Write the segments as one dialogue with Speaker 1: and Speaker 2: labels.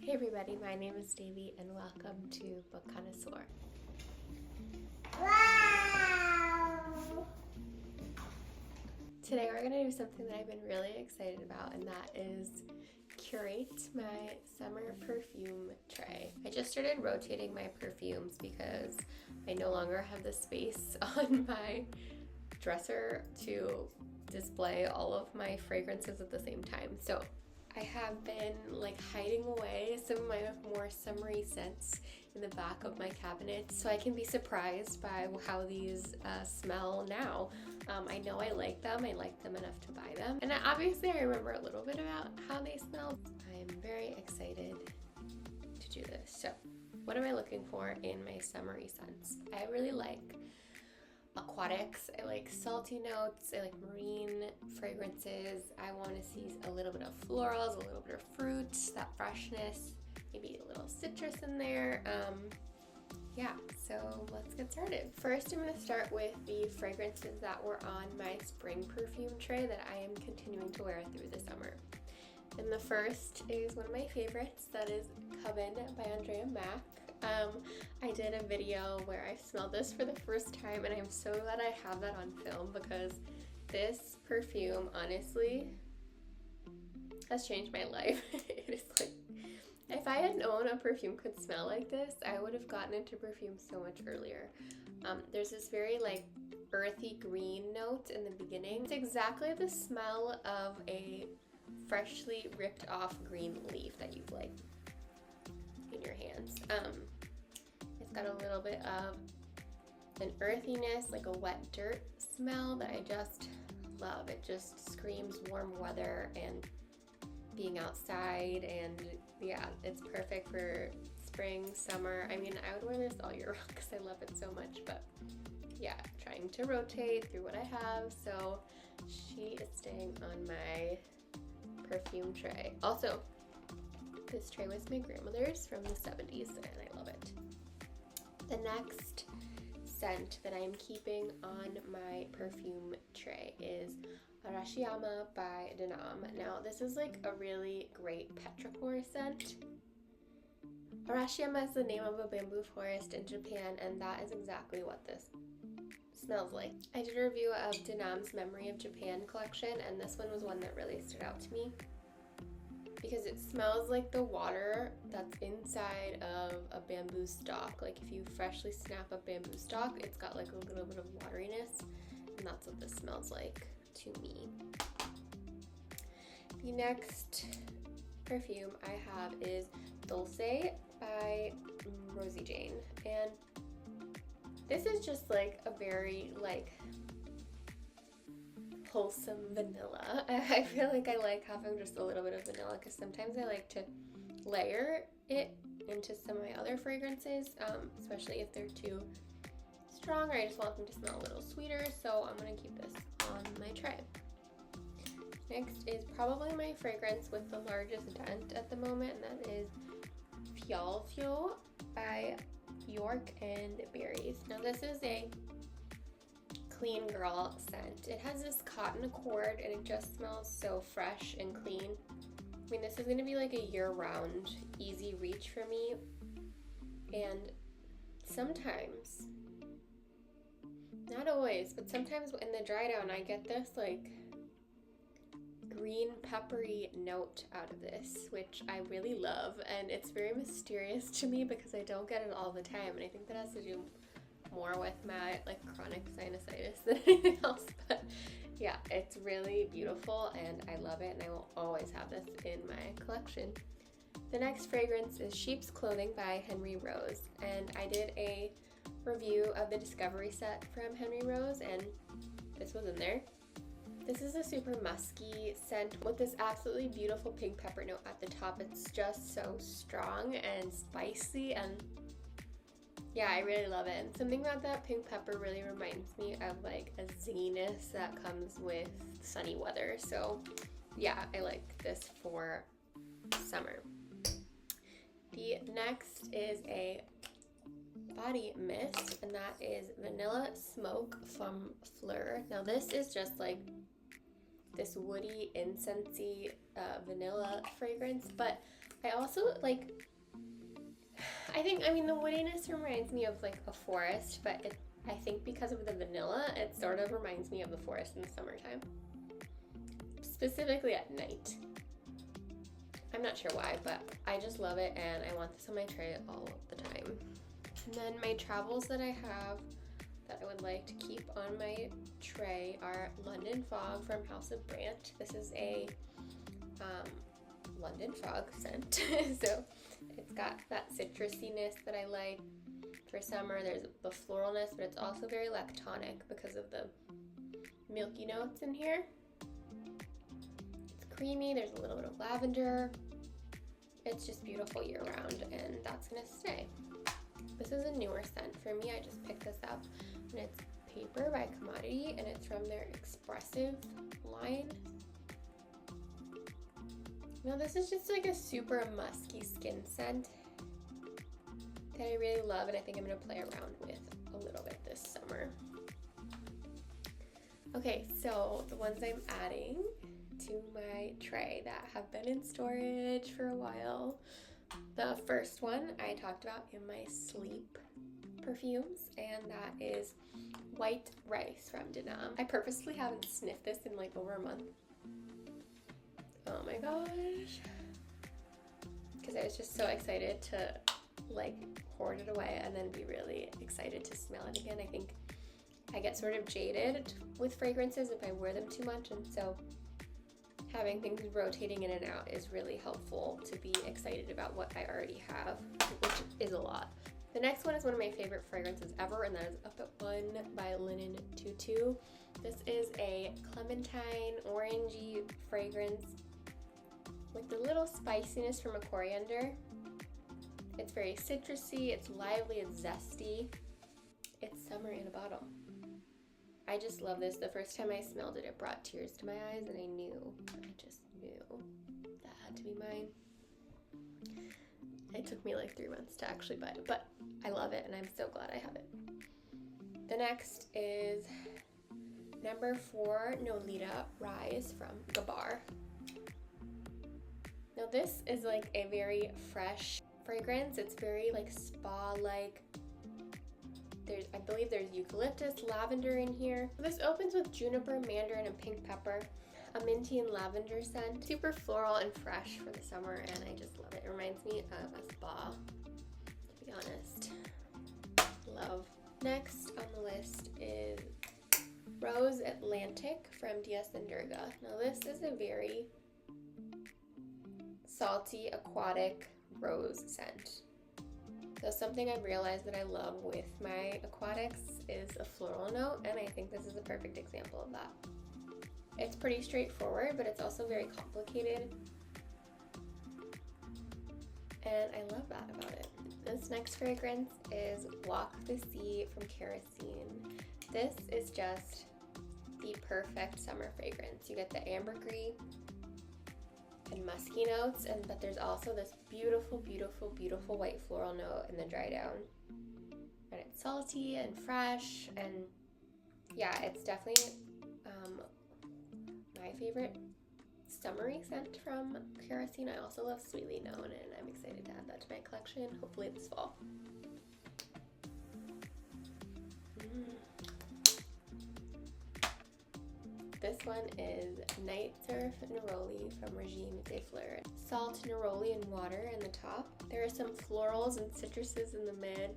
Speaker 1: Hey everybody, my name is Dévi and welcome to Book Connoisseur. Wow! Today we're going to do something that I've been really excited about, and that is curate my summer perfume tray. I just started rotating my perfumes because I no longer have the space on my dresser to display all of my fragrances at the same time. So I have been hiding away some of my more summery scents in the back of my cabinet so I can be surprised by how these smell now. I know I like them enough to buy them, and obviously I remember a little bit about how they smell. I'm very excited to do this. So what am I looking for in my summery scents? I really like aquatics, I like salty notes, I like marine fragrances. I want to see a little bit of florals, a little bit of fruit, that freshness, maybe a little citrus in there. Yeah, so let's get started. First, I'm going to start with the fragrances that were on my spring perfume tray that I am continuing to wear through the summer. And the first is one of my favorites, that is Coven by Andrea and Maack. I did a video where I smelled this for the first time, and I'm so glad I have that on film because this perfume honestly has changed my life. It is if I had known a perfume could smell like this, I would have gotten into perfume so much earlier. There's this very earthy green note in the beginning. It's exactly the smell of a freshly ripped off green leaf that you've in your hands. It's got a little bit of an earthiness, like a wet dirt smell that I just love. It just screams warm weather and being outside, and yeah, it's perfect for spring, summer. I mean, I would wear this all year round because I love it so much, but yeah, trying to rotate through what I have, so she is staying on my perfume tray. Also, this tray was my grandmother's from the 70s, and I love it. The next scent that I'm keeping on my perfume tray is Arashiyama by Dévi. Now, this is a really great petrichor scent. Arashiyama is the name of a bamboo forest in Japan, and that is exactly what this smells like. I did a review of Dévi's Memory of Japan collection, and this one was one that really stood out to me because it smells like the water that's inside of a bamboo stalk. If you freshly snap a bamboo stalk, it's got a little bit of wateriness, and that's what this smells like to me. The next perfume I have is Dulce by RosieJane, and this is just a very wholesome vanilla. I feel I like having just a little bit of vanilla because sometimes I like to layer it into some of my other fragrances, especially if they're too strong or I just want them to smell a little sweeter, so I'm going to keep this on my tray. Next is probably my fragrance with the largest dent at the moment, and that is Fjällsjö by Björk and Berries. Now, this is a clean girl scent. It has this cotton accord, and it just smells so fresh and clean. I mean, this is going to be a year-round easy reach for me, and sometimes, not always, but sometimes in the dry down I get this green peppery note out of this, which I really love, and it's very mysterious to me because I don't get it all the time, and I think that has to do more with my chronic sinusitis than anything else. But yeah, it's really beautiful and I love it, and I will always have this in my collection. The next fragrance is Sheep's Clothing by Henry Rose, and I did a review of the Discovery set from Henry Rose, and this was in there. This is a super musky scent with this absolutely beautiful pink pepper note at the top. It's just so strong and spicy, and yeah, I really love it. And something about that pink pepper really reminds me of a zinginess that comes with sunny weather. So yeah, I like this for summer. The next is a body mist, and that is Vanilla Smoke from Phlur. Now, this is just this woody, incensey vanilla fragrance, but I also like, I mean, the woodiness reminds me of like a forest, but I think because of the vanilla, it sort of reminds me of the forest in the summertime. Specifically at night. I'm not sure why, but I just love it and I want this on my tray all the time. And then my travels that I have that I would like to keep on my tray are London Fog from House of Brandt. This is a London Fog scent. So it's got that citrusiness that I like for summer. There's the floralness, but it's also very lactonic because of the milky notes in here. It's creamy, there's a little bit of lavender. It's just beautiful year round, and that's gonna stay. This is a newer scent for me. I just picked this up, and it's Paper by Commodity, and it's from their Expressive line. Now this is just like a super musky skin scent that I really love, and I think I'm gonna play around with a little bit this summer. Okay, so the ones I'm adding to my tray that have been in storage for a while. The first one I talked about in my sleep perfumes, and that is White Rice from Denam. I purposely haven't sniffed this in like over a month. Oh my gosh. Because I was just so excited to like hoard it away and then be really excited to smell it again. I think I get sort of jaded with fragrances if I wear them too much, and so having things rotating in and out is really helpful to be excited about what I already have, which is a lot. The next one is one of my favorite fragrances ever, and that is Up at 1 by Linen Tutu. This is a clementine, orangey fragrance with a little spiciness from a coriander. It's very citrusy, it's lively, it's zesty. It's summer in a bottle. I just love this. The first time I smelled it, it brought tears to my eyes, and I just knew that had to be mine. It took me like 3 months to actually buy it, but I love it and I'm so glad I have it. The next is number 4, Nolita Rise from Gabar. Now this is like a very fresh fragrance. It's very like spa-like. I believe there's eucalyptus, lavender in here. This opens with juniper, mandarin, and pink pepper. A minty and lavender scent. Super floral and fresh for the summer, and I just love it. It reminds me of a spa, to be honest. Love. Next on the list is Rose Atlantic from DS and Durga. Now this is a very salty, aquatic rose scent. So something I've realized that I love with my aquatics is a floral note, and I think this is a perfect example of that. It's pretty straightforward, but it's also very complicated, and I love that about it. This next fragrance is Walk the Sea from Kerosene. This is just the perfect summer fragrance. You get the ambergris and musky notes, but there's also this beautiful, beautiful, beautiful white floral note in the dry down. And it's salty and fresh, and yeah, it's definitely my favorite summery scent from Kerosene. I also love Sweetly Known, and I'm excited to add that to my collection, hopefully this fall. This one is Nitesurf Neroli from Régime de Fleur. Salt, neroli, and water in the top. There are some florals and citruses in the mid.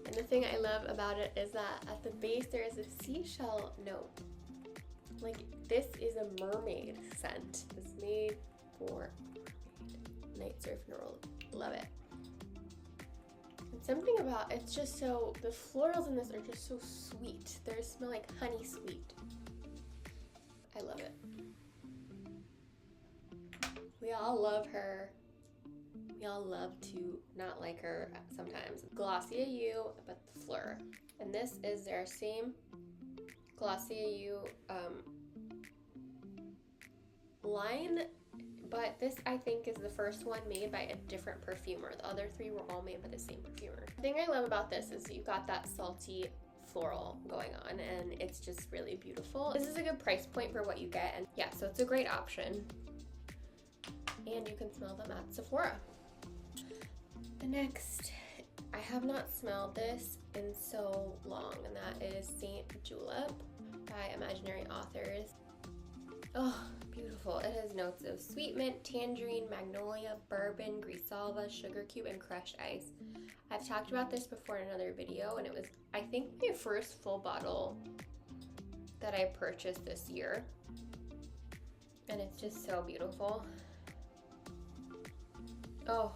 Speaker 1: And the thing I love about it is that at the base there is a seashell note. Like, this is a mermaid scent. It's made for mermaid. Nitesurf Neroli. Love it. And something about it's just so, the florals in this are just so sweet. They smell like honey sweet. I love it. We all love her. We all love to not like her sometimes. Glossier You, but Fleur. And this is their same Glossier You line, but this I think is the first one made by a different perfumer. The other 3 were all made by the same perfumer. The thing I love about this is you've got that salty floral going on, and it's just really beautiful. This is a good price point for what you get, and yeah, so it's a great option. and you can smell them at Sephora. The next, I have not smelled this in so long, and that is Saint Julep by Imaginary Authors. Oh, beautiful. It has notes of sweet mint, tangerine, magnolia, bourbon, grisalva, sugar cube, and crushed ice. I've talked about this before in another video, and it was, I think, my first full bottle that I purchased this year. And it's just so beautiful. Oh.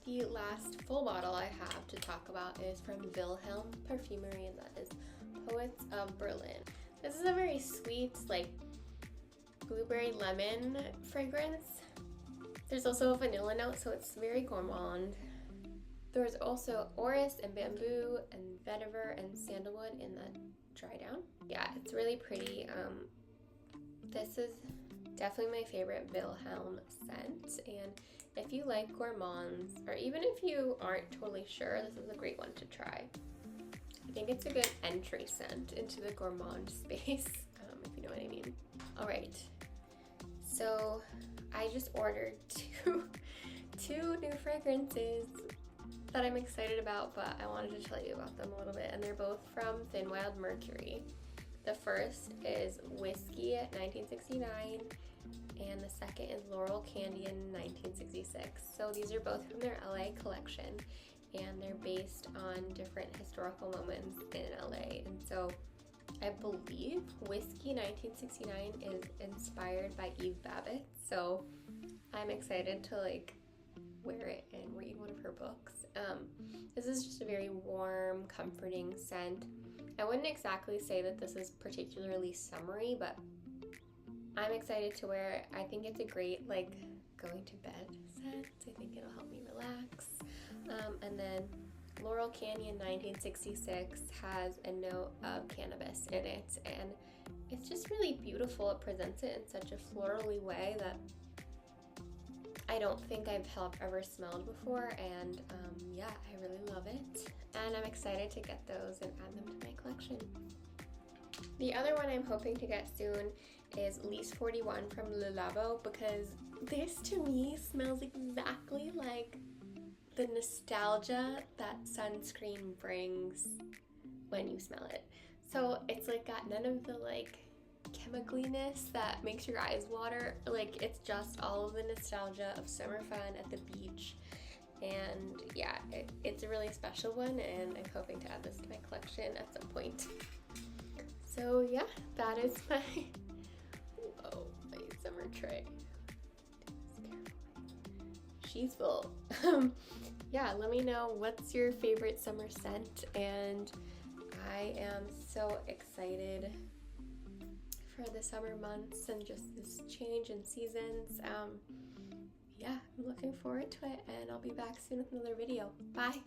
Speaker 1: The last full bottle I have to talk about is from Vilhelm Parfumerie, and that is Poets of Berlin. This is a very sweet, like, blueberry lemon fragrance. There's also a vanilla note, so it's very gourmand. There's also orris and bamboo and vetiver and sandalwood in the dry down. Yeah, it's really pretty. This is definitely my favorite Vilhelm scent, and if you like gourmands, or even if you aren't totally sure, this is a great one to try. I think it's a good entry scent into the gourmand space, if you know what I mean. All right, so I just ordered two new fragrances that I'm excited about, but I wanted to tell you about them a little bit, and they're both from Thin Wild Mercury. The first is Whiskey 1969, and the second is Laurel Candy in 1966. So these are both from their LA collection, and they're based on different historical moments in LA. And so I believe Whiskey 1969 is inspired by Eve Babbitt, so I'm excited to like wear it and read one of her books. This is just a very warm, comforting scent. I wouldn't exactly say that this is particularly summery, but I'm excited to wear it. I think it's a great like going to bed scent. I think it'll help me relax. And then Laurel Candy in 1966 has a note of cannabis in it, and it's just really beautiful. It presents it in such a florally way that I don't think I've ever smelled before, and yeah, I really love it. And I'm excited to get those and add them to my collection. The other one I'm hoping to get soon is Lease 41 from Labo, because this to me smells exactly like the nostalgia that sunscreen brings when you smell it. So it's like got none of the like chemicaliness that makes your eyes water. Like it's just all of the nostalgia of summer fun at the beach. And yeah, it's a really special one, and I'm hoping to add this to my collection at some point. So yeah, that is my summer tray. She's full. Yeah, let me know what's your favorite summer scent, and I am so excited for the summer months and just this change in seasons. Yeah, I'm looking forward to it, and I'll be back soon with another video. Bye!